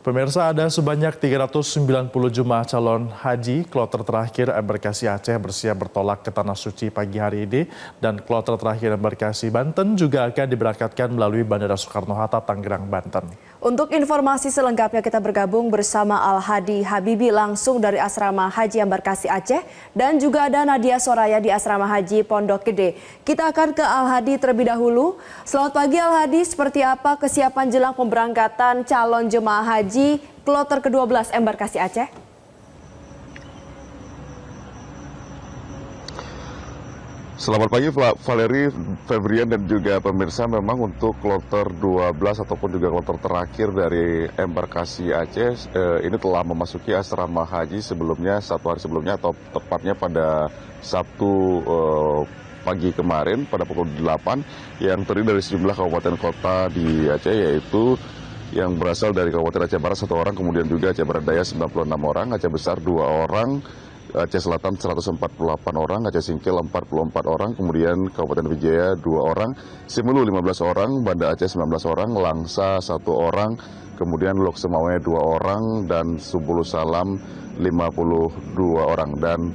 Pemirsa, ada sebanyak 390 jemaah calon haji kloter terakhir embarkasi Aceh bersiap bertolak ke Tanah Suci pagi hari ini, dan kloter terakhir embarkasi Banten juga akan diberangkatkan melalui Bandara Soekarno-Hatta, Tangerang, Banten. Untuk informasi selengkapnya kita bergabung bersama Al-Hadi Habibi langsung dari Asrama Haji Embarkasi Aceh, dan juga ada Nadia Soraya di Asrama Haji Pondok Gede. Kita akan ke Al-Hadi terlebih dahulu. Selamat pagi Al-Hadi, seperti apa kesiapan jelang pemberangkatan calon jemaah haji kloter ke-12 Embarkasi Aceh? Selamat pagi Valeri, Febrian dan juga pemirsa. Memang untuk kloter 12 ataupun juga kloter terakhir dari embarkasi Aceh ini telah memasuki asrama haji sebelumnya, satu hari sebelumnya atau tepatnya pada Sabtu pagi kemarin pada pukul 8, yang terdiri dari sejumlah kabupaten kota di Aceh, yaitu yang berasal dari Kabupaten Aceh Barat 1 orang, kemudian juga Aceh Barat Daya 96 orang, Aceh Besar 2 orang, Aceh Selatan 148 orang, Aceh Singkil 44 orang, kemudian Kabupaten Vijaya 2 orang, Simelu 15 orang, Banda Aceh 19 orang, Langsa 1 orang, kemudian Lok Semawe 2 orang, dan Subulu Salam 52 orang. Dan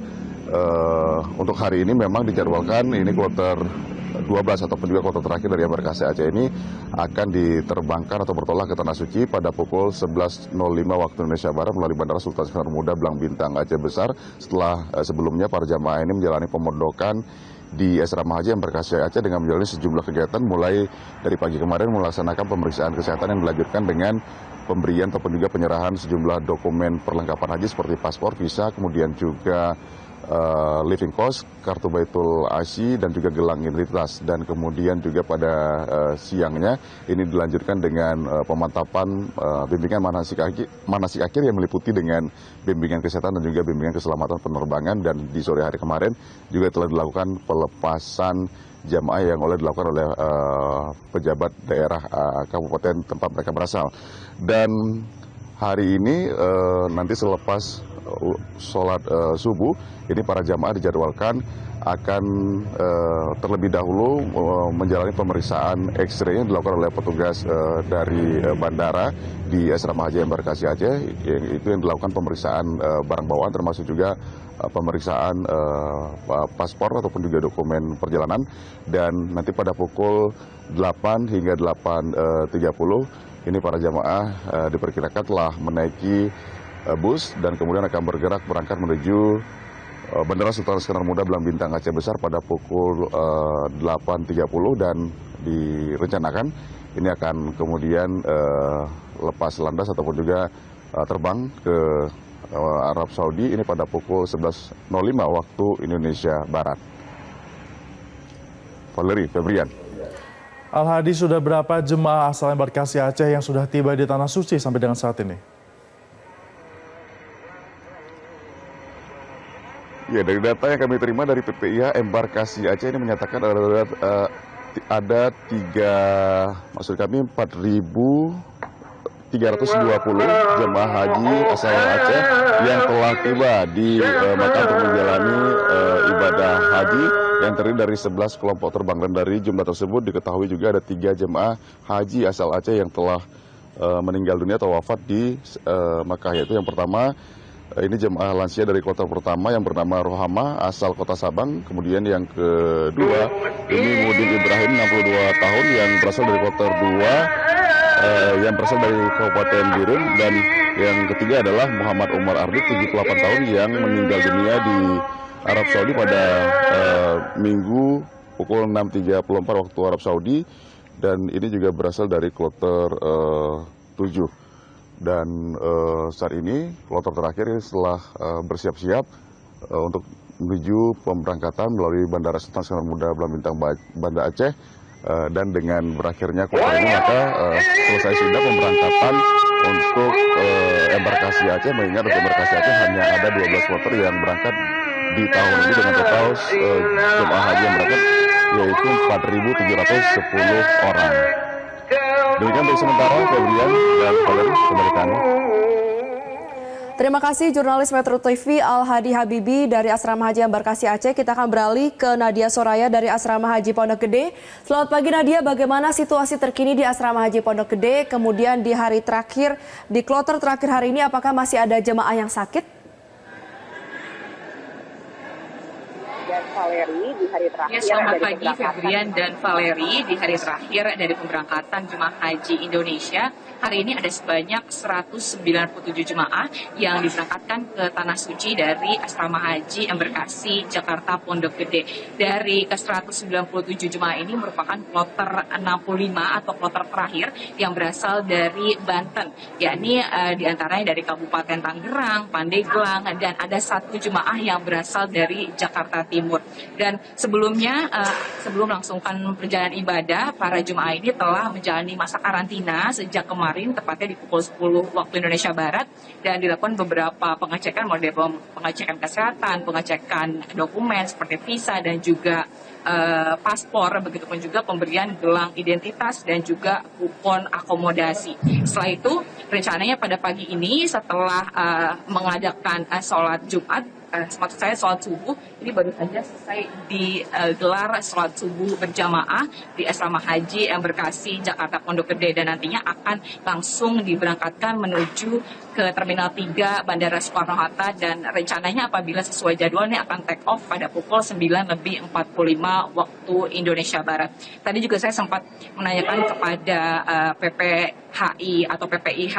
untuk hari ini memang dijadwalkan ini kloter 12 ataupun juga kloter terakhir dari embarkasi Aceh ini akan diterbangkan atau bertolak ke Tanah Suci pada pukul 11.05 waktu Indonesia Barat melalui Bandara Sultan Syarifudin Belang Bintang Aceh Besar, setelah sebelumnya para jamaah ini menjalani pemondokan di asrama haji embarkasi Aceh dengan menjalani sejumlah kegiatan, mulai dari pagi kemarin melaksanakan pemeriksaan kesehatan yang dilanjutkan dengan pemberian ataupun juga penyerahan sejumlah dokumen perlengkapan haji seperti paspor, visa, kemudian juga living cost, kartu Baitul Asy, dan juga gelang identitas. Dan kemudian juga pada siangnya ini dilanjutkan dengan pemantapan bimbingan manasik akhir yang meliputi dengan bimbingan kesehatan dan juga bimbingan keselamatan penerbangan. Dan di sore hari kemarin juga telah dilakukan pelepasan jamaah yang dilakukan oleh pejabat daerah kabupaten tempat mereka berasal. Dan hari ini nanti selepas sholat subuh ini para jamaah dijadwalkan akan terlebih dahulu menjalani pemeriksaan X-ray yang dilakukan oleh petugas dari bandara di asrama haji embarkasi Aceh. Itu yang dilakukan pemeriksaan barang bawaan, termasuk juga pemeriksaan paspor ataupun juga dokumen perjalanan. Dan nanti pada pukul 8 hingga 8.30 ini para jamaah diperkirakan telah menaiki bus dan kemudian akan berangkat menuju Bandara Sultan Syarifudin Belang Bintang Aceh Besar pada pukul 8.30, dan direncanakan ini akan kemudian lepas landas ataupun juga terbang ke Arab Saudi ini pada pukul 11.05 waktu Indonesia Barat. Valeri, Febrian. Al-Hadi, sudah berapa jemaah asal embarkasi Aceh yang sudah tiba di Tanah Suci sampai dengan saat ini? Ya, dari data yang kami terima dari PPIH embarkasi Aceh ini menyatakan ada 4.320 jemaah haji asal Aceh yang telah tiba di Makkah untuk menjalani ibadah haji, yang terdiri dari 11 kelompok terbang. Dan dari jumlah tersebut diketahui juga ada 3 jemaah haji asal Aceh yang telah meninggal dunia atau wafat di Makkah, yaitu yang pertama ini jemaah lansia dari kloter pertama yang bernama Rohama asal kota Sabang. Kemudian yang kedua ini Mudin Ibrahim 62 tahun yang berasal dari kloter 2 yang berasal dari Kabupaten Birun. Dan yang ketiga adalah Muhammad Umar Ardi 78 tahun yang meninggal dunia di Arab Saudi pada Minggu pukul 6.34 waktu Arab Saudi, dan ini juga berasal dari kloter 7. Dan saat ini kloter terakhir ini setelah bersiap-siap untuk menuju pemberangkatan melalui Bandara Sultan Syarifudin Belang Bintang Banda Aceh, dan dengan berakhirnya kloter ini maka selesai sudah pemberangkatan untuk embarkasi Aceh, mengingat untuk embarkasi Aceh hanya ada 12 kloter yang berangkat di tahun ini dengan total jemaah haji yang berangkat yaitu 4.710 orang. Demikian untuk sementara, Febrian dan Valeri, kembali ke Anda. Terima kasih jurnalis Metro TV Al-Hadi Habibi dari Asrama Haji Embarkasi Aceh. Kita akan beralih ke Nadia Soraya dari Asrama Haji Pondok Gede. Selamat pagi Nadia, bagaimana situasi terkini di Asrama Haji Pondok Gede? Kemudian di hari terakhir, di kloter terakhir hari ini, apakah masih ada jemaah yang sakit? Dan Valeri di hari terakhir. Ya, selamat pagi Febrian dan Valeri. Di hari terakhir dari pemberangkatan jemaah haji Indonesia, hari ini ada sebanyak 197 jemaah yang diberangkatkan ke Tanah Suci dari Asrama Haji Embarkasi Jakarta Pondok Gede. Dari ke 197 jemaah ini merupakan kloter 65 atau kloter terakhir yang berasal dari Banten, yakni diantaranya dari Kabupaten Tangerang, Pandeglang, dan ada satu jemaah yang berasal dari Jakarta Timur. Dan sebelumnya, sebelum melangsungkan perjalanan ibadah, para jemaah ini telah menjalani masa karantina sejak kemarin, tepatnya di pukul 10 waktu Indonesia Barat, dan dilakukan beberapa pengecekan, mulai dari pengecekan kesehatan, pengecekan dokumen seperti visa dan juga paspor, begitupun juga pemberian gelang identitas dan juga kupon akomodasi. Setelah itu, rencananya pada pagi ini setelah mengadakan sholat Jumat, maksud saya sholat subuh, ini baru saja selesai digelar sholat subuh berjamaah di Asrama Haji Embarkasi Jakarta Pondok Gede, dan nantinya akan langsung diberangkatkan menuju ke Terminal 3 Bandara Soekarno-Hatta, dan rencananya apabila sesuai jadwal ini akan take off pada pukul 9:45 waktu Indonesia Barat. Tadi juga saya sempat menanyakan kepada PPHI atau PPIH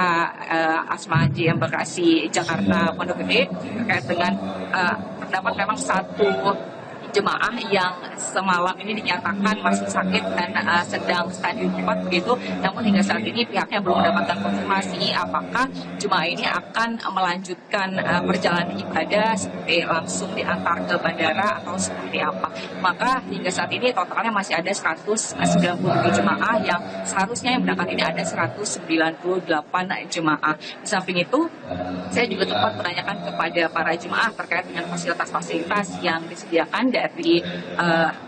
Asrama Haji Embarkasi Jakarta Pondok Gede terkait dengan terdapat memang satu jemaah yang semalam ini dinyatakan masih sakit dan sedang stadium 4 begitu. Namun hingga saat ini pihaknya belum mendapatkan konfirmasi apakah jemaah ini akan melanjutkan perjalanan ibadah seperti langsung diantar ke bandara atau seperti apa. Maka hingga saat ini totalnya masih ada 197 jemaah yang seharusnya yang berangkat ini ada 198 jemaah. Di samping itu, saya juga sempat menanyakan kepada para jemaah terkait dengan fasilitas-fasilitas yang disediakan dari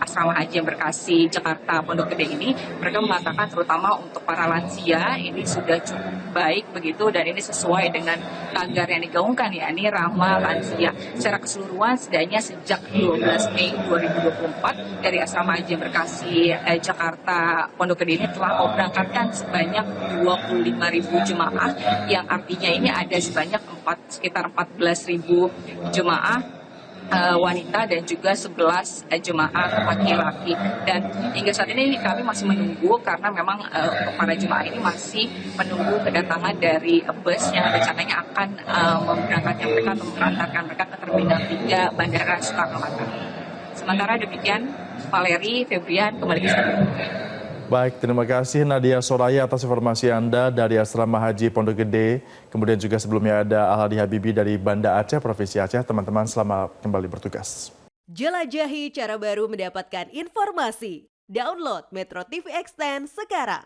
Asrama Haji Embarkasi Jakarta Pondok Gede ini. Mereka mengatakan terutama untuk para lansia ini sudah cukup baik begitu, dan ini sesuai dengan tagar yang digaungkan, yakni ramah lansia. Secara keseluruhan setidaknya sejak 12 Mei 2024 dari Asrama Haji Embarkasi Jakarta Pondok Gede ini telah memberangkatkan sebanyak 25.000 jemaah, yang artinya ini ada sebanyak sekitar 14.000 jemaah wanita dan juga 11 jemaah laki-laki. Dan hingga saat ini kami masih menunggu, karena memang untuk para jemaah ini masih menunggu kedatangan dari bus yang rencananya akan memberangkatkan mereka atau mengantarkan mereka ke Terminal 3 Bandara Soekarno-Hatta. Sementara demikian, Valeri, Febrian, kembali ke studio. Baik, terima kasih Nadia Soraya atas informasi Anda dari Asrama Haji Pondok Gede. Kemudian juga sebelumnya ada Al-Hadi Habibi dari Banda Aceh, Provinsi Aceh. Teman-teman selamat kembali bertugas. Jelajahi cara baru mendapatkan informasi. Download Metro TV Extend sekarang.